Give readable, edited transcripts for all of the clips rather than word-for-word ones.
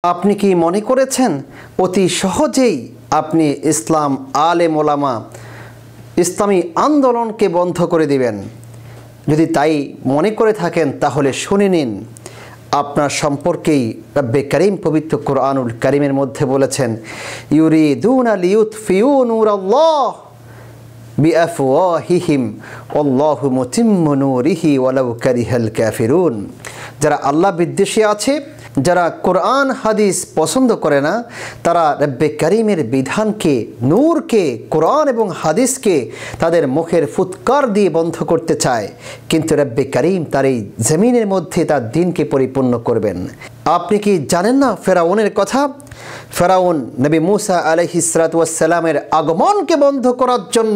আপনি কি মনে করেছেন অতি সহজেই আপনি ইসলাম আলেম ওলামা ইসলামী আন্দোলনকে বন্ধ করে দিবেন? যদি তাই মনে করে থাকেন তাহলে শুনে নিন, আপনার সম্পর্কেই রব্বে কারীম পবিত্র কোরআনুল কারীমের মধ্যে বলেছেন, ইউরিদুনা লিইউতফিউ নূরাল্লাহ বিআফওয়াহিহিম ওয়াল্লাহু মুতিম্মু নূরিহি ওয়ালাউ কারিহাল কাফিরুন। যারা আল্লাহ বিদ্বেষী আছে, যারা কোরআন হাদিস পছন্দ করে না, তারা রব্বে কারীমের বিধানকে, নূরকে, কোরআন এবং হাদিসকে তাদের মুখের ফুৎকার দিয়ে বন্ধ করতে চায়, কিন্তু রব্বে কারীম তার এই জমিনের মধ্যে তার দ্বীনকে পরিপূর্ণ করবেন। আপনি কি জানেন না ফেরাউনের কথা? ফেরাউন নবী মুসা আলাইহিস সালাতু ওয়াস সালামের আগমনকে বন্ধ করার জন্য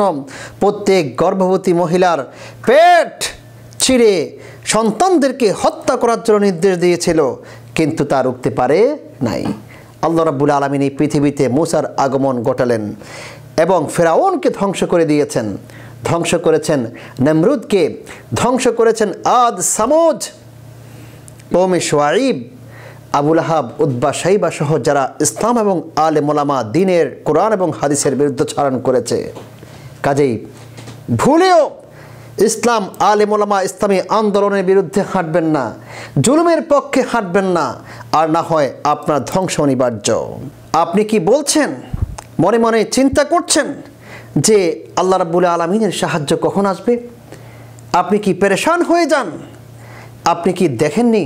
প্রত্যেক গর্ভবতী মহিলার পেট ছিঁড়ে সন্তানদেরকে হত্যা করার জন্য নির্দেশ দিয়েছিল, কিন্তু তা রুখতে পারে নাই। আল্লাহ রাব্বুল আলামিন এই পৃথিবীতে মুসার আগমন ঘটালেন এবং ফেরাউনকে ধ্বংস করে দিয়েছেন। ধ্বংস করেছেন নমরুদকে, ধ্বংস করেছেন আদ, সামুদ, কওমে শুআইব, আবু লাহাব, উতবা, শাইবা সহ যারা ইসলাম এবং আলেম ওলামা দ্বীনের, কোরআন এবং হাদিসের বিরুদ্ধাচরণ করেছে। কাজেই ভুলেও ইসলাম আলেম ওলামা ইসলামী আন্দোলনের বিরুদ্ধে হাঁটবেন না, জুলুমের পক্ষে হাঁটবেন না, আর না হয় আপনার ধ্বংস অনিবার্য। আপনি কি বলছেন? মনে মনে চিন্তা করছেন যে আল্লাহ রাব্বুল আলামিনের সাহায্য কখন আসবে? আপনি কি পেরেশান হয়ে যান? আপনি কি দেখেননি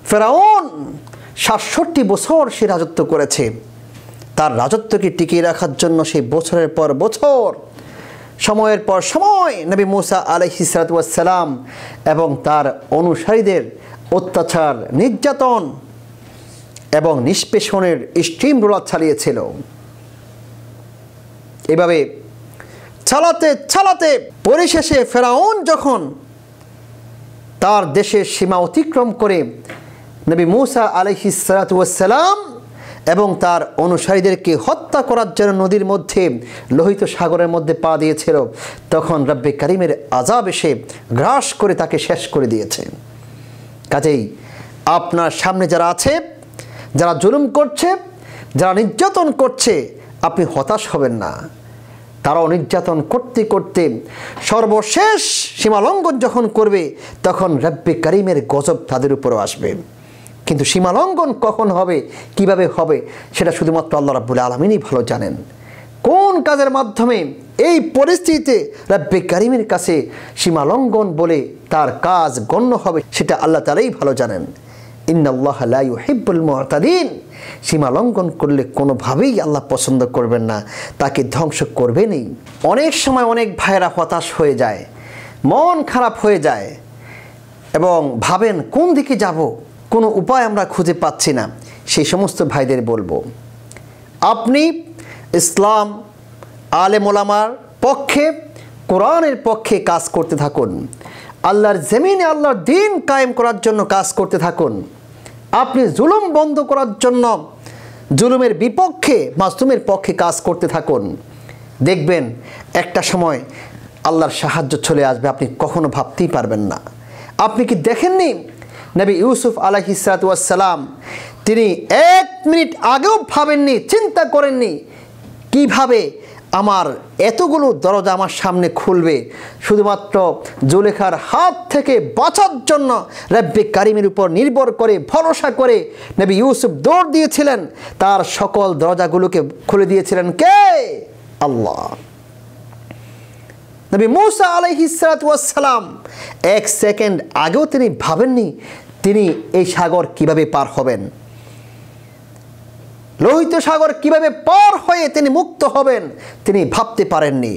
ফেরাউন ৬৭ বছর সে রাজত্ব করেছে। তার রাজত্বকে টিকিয়ে রাখার জন্য সে বছরের পর বছর, সময়ের পর সময় নবী মুসা আলাইহিস সালাতু ওয়াস সালাম এবং তার অনুসারীদের অত্যাচার, নির্যাতন এবং নিষ্পেষণের স্টিম রোলার চালিয়েছিল। এভাবে চালাতে চালাতে পরিশেষে ফেরাউন যখন তার দেশের সীমা অতিক্রম করে নবী মুসা আলাইহিস সালাতু ওয়াস সালাম এবং তার অনুসারীদেরকে হত্যা করার জন্য নদীর মধ্যে, লোহিত সাগরের মধ্যে পা দিয়েছিল, তখন রব্বে কারীমের আযাব এসে গ্রাস করে তাকে শেষ করে দিয়েছে। কাজেই আপনার সামনে যারা আছে, যারা জুলুম করছে, যারা নির্যাতন করছে, আপনি হতাশ হবেন না। তারাও নির্যাতন করতে করতে সর্বশেষ সীমালঙ্ঘন যখন করবে, তখন রব্বে কারীমের গজব তাদের উপরও আসবে। কিন্তু সীমালঙ্ঘন কখন হবে, কিভাবে হবে, সেটা শুধুমাত্র আল্লাহ রাব্বুল আলামিনই ভালো জানেন। কোন কাজের মাধ্যমে এই পরিস্থিতিতে রব্বে কারীমের কাছে সীমালঙ্ঘন বলে তার কাজ গণ্য হবে, সেটা আল্লাহ তাআলাই ভালো জানেন। ইন্নাল্লাহা লা ইউহিব্বুল মুআতাদিন। সীমালঙ্ঘন করলে কোনোভাবেই আল্লাহ পছন্দ করবেন না, তাকে ধ্বংস করবেনই। অনেক সময় অনেক ভাইয়েরা হতাশ হয়ে যায়, মন খারাপ হয়ে যায় এবং ভাবেন কোন দিকে যাব, কোনো উপায় আমরা খুঁজে পাচ্ছি না। সেই সমস্ত ভাইদের বলবো, আপনি ইসলাম আলেম ওলামার পক্ষে, কোরআনের পক্ষে কাজ করতে থাকুন। আল্লাহর জমিনে আল্লাহর দ্বীন কায়েম করার জন্য কাজ করতে থাকুন। আপনি জুলুম বন্ধ করার জন্য, জুলুমের বিপক্ষে, মাজলুমের পক্ষে কাজ করতে থাকুন। দেখবেন একটা সময় আল্লাহর সাহায্য চলে আসবে, আপনি কখনো ভাবতেই পারবেন না। আপনি কি দেখেননি নবী ইউসুফ আলাইহিস সালাতু ওয়াস সালাম, তিনি 1 মিনিট আগেও ভাবেননি, চিন্তা করেননি কিভাবে আমার এতগুলো দরজা আমার সামনে খুলবে। শুধুমাত্র জুলেখার হাত থেকে বাঁচার জন্য রব্বে কারীমের উপর নির্ভর করে, ভরসা করে নবী ইউসুফ দৌড় দিয়েছিলেন। তার সকল দরজাগুলোকে খুলে দিয়েছিলেন কে? আল্লাহ। নবী মুসা আলাইহিস সালাতু ওয়াস সালাম 1 সেকেন্ড আগেও তিনি ভাবেননি তিনি এই সাগর কিভাবে পার হবেন, লোহিত সাগর কিভাবে পার হয়ে তিনি মুক্ত হবেন, তিনি ভাবতে পারেননি।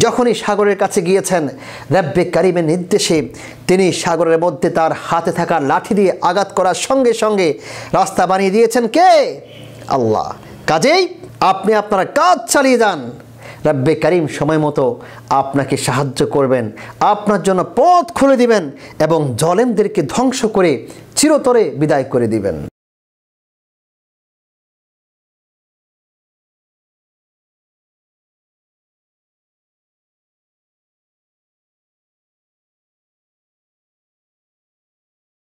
যখনই সাগরের কাছে গিয়েছেন, রব্বে কারীমের নির্দেশে তিনি সাগরের মধ্যে তার হাতে থাকা লাঠি দিয়ে আঘাত করার সঙ্গে সঙ্গে রাস্তা বানিয়ে দিয়েছেন কে? আল্লাহ। কাজেই আপনি আপনার কাজ চালিয়ে যান, রব্বে কারীম সময় মতো আপনাকে সাহায্য করবেন, আপনার জন্য পথ খুলে দিবেন এবং জালেমদেরকে ধ্বংস করে চিরতরে বিদায় করে দিবেন।